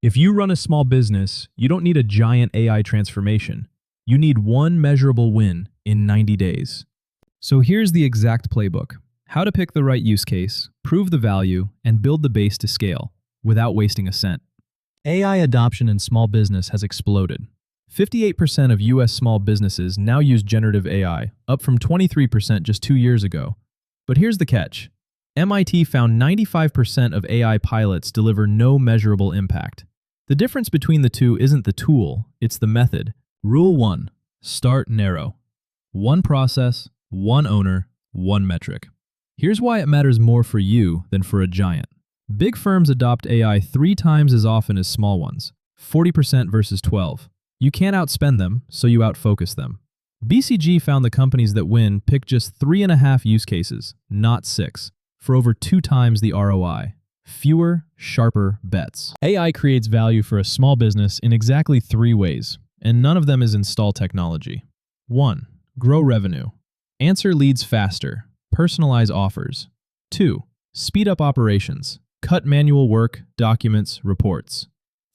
If you run a small business, you don't need a giant AI transformation. You need one measurable win in 90 days. So here's the exact playbook: how to pick the right use case, prove the value, and build the base to scale without wasting a cent. AI adoption in small business has exploded. 58% of US small businesses now use generative AI, up from 23% just 2 years ago. But here's the catch. MIT found 95% of AI pilots deliver no measurable impact. The difference between the two isn't the tool, it's the method. Rule 1. Start narrow. One process, one owner, one metric. Here's why it matters more for you than for a giant. Big firms adopt AI 3 times as often as small ones, 40% versus 12. You can't outspend them, so you outfocus them. BCG found the companies that win pick just 3.5 use cases, not 6, for over 2 times the ROI. Fewer, sharper bets. AI creates value for a small business in exactly 3 ways, and none of them is install technology. 1. Grow revenue. Answer leads faster. Personalize offers. 2. Speed up operations. Cut manual work, documents, reports.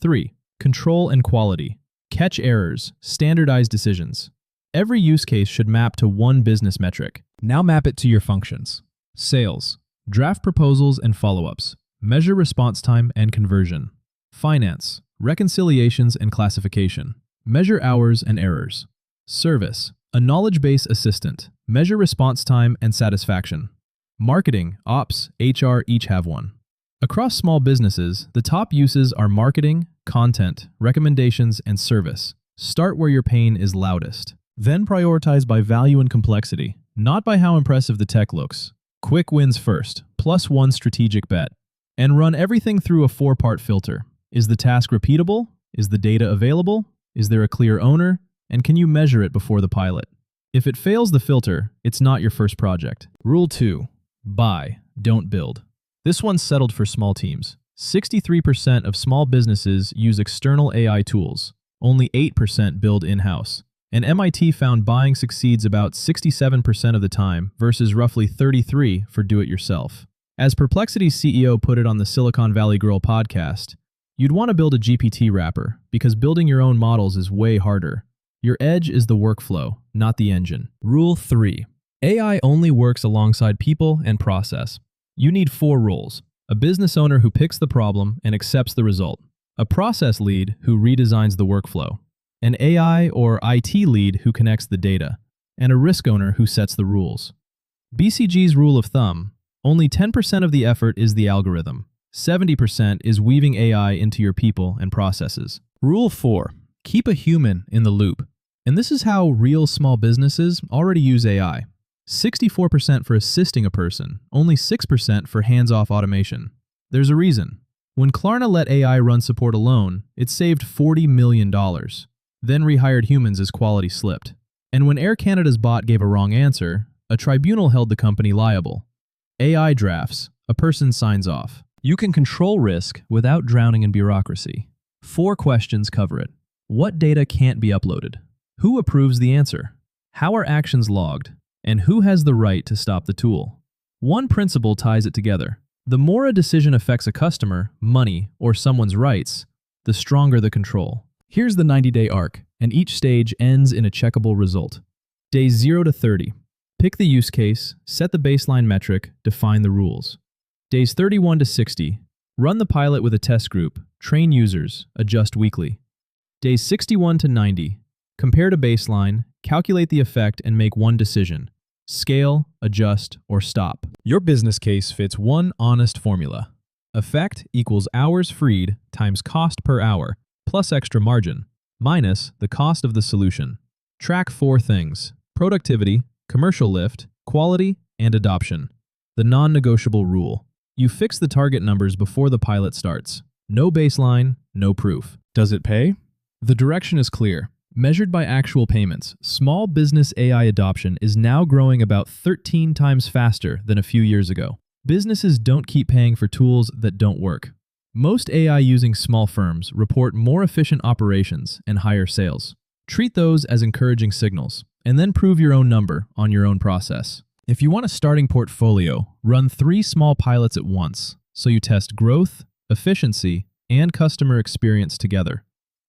3. Control and quality. Catch errors, standardize decisions. Every use case should map to one business metric. Now map it to your functions. Sales. Draft proposals and follow-ups. Measure response time and conversion. Finance. Reconciliations and classification. Measure hours and errors. Service. A knowledge base assistant. Measure response time and satisfaction. Marketing, ops, HR each have one. Across small businesses, the top uses are marketing, content, recommendations, and service. Start where your pain is loudest. Then prioritize by value and complexity, not by how impressive the tech looks. Quick wins first, plus one strategic bet. And run everything through a 4-part filter. Is the task repeatable? Is the data available? Is there a clear owner? And can you measure it before the pilot? If it fails the filter, it's not your first project. Rule 2. Buy, don't build. This one's settled for small teams. 63% of small businesses use external AI tools. Only 8% build in-house. And MIT found buying succeeds about 67% of the time versus roughly 33% for do-it-yourself. As Perplexity's CEO put it on the Silicon Valley Girl podcast, you'd want to build a GPT wrapper because building your own models is way harder. Your edge is the workflow, not the engine. Rule 3. AI only works alongside people and process. You need 4 roles: a business owner who picks the problem and accepts the result, a process lead who redesigns the workflow, an AI or IT lead who connects the data, and a risk owner who sets the rules. BCG's rule of thumb: only 10% of the effort is the algorithm. 70% is weaving AI into your people and processes. Rule 4. Keep a human in the loop. And this is how real small businesses already use AI. 64% for assisting a person, only 6% for hands-off automation. There's a reason. When Klarna let AI run support alone, it saved $40 million, then rehired humans as quality slipped. And when Air Canada's bot gave a wrong answer, a tribunal held the company liable. AI drafts, a person signs off. You can control risk without drowning in bureaucracy. 4 questions cover it. What data can't be uploaded? Who approves the answer? How are actions logged? And who has the right to stop the tool? One principle ties it together. The more a decision affects a customer, money, or someone's rights, the stronger the control. Here's the 90-day arc, and each stage ends in a checkable result. Days 0 to 30. Pick the use case, set the baseline metric, define the rules. Days 31 to 60. Run the pilot with a test group, train users, adjust weekly. Days 61 to 90. Compare to baseline, calculate the effect, and make one decision. Scale, adjust, or stop. Your business case fits one honest formula. Effect equals hours freed times cost per hour, plus extra margin, minus the cost of the solution. Track 4 things: productivity, commercial lift, quality, and adoption. The non-negotiable rule: you fix the target numbers before the pilot starts. No baseline, no proof. Does it pay? The direction is clear. Measured by actual payments, small business AI adoption is now growing about 13 times faster than a few years ago. Businesses don't keep paying for tools that don't work. Most AI-using small firms report more efficient operations and higher sales. Treat those as encouraging signals, and then prove your own number on your own process. If you want a starting portfolio, run 3 small pilots at once, so you test growth, efficiency, and customer experience together.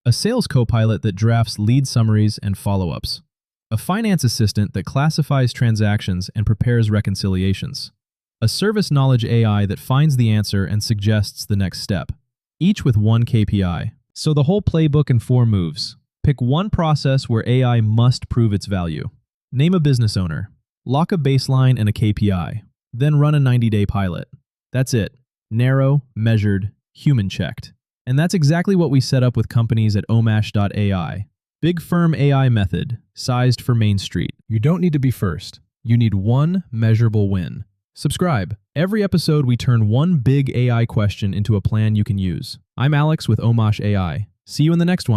A sales co-pilot that drafts lead summaries and follow-ups. A finance assistant that classifies transactions and prepares reconciliations. A service knowledge AI that finds the answer and suggests the next step, each with one KPI. So the whole playbook in 4 moves. Pick one process where AI must prove its value. Name a business owner. Lock a baseline and a KPI. Then run a 90-day pilot. That's it. Narrow, measured, human-checked. And that's exactly what we set up with companies at Omash.ai. Big firm AI method, sized for Main Street. You don't need to be first. You need one measurable win. Subscribe. Every episode, we turn one big AI question into a plan you can use. I'm Alex with Omash AI. See you in the next one.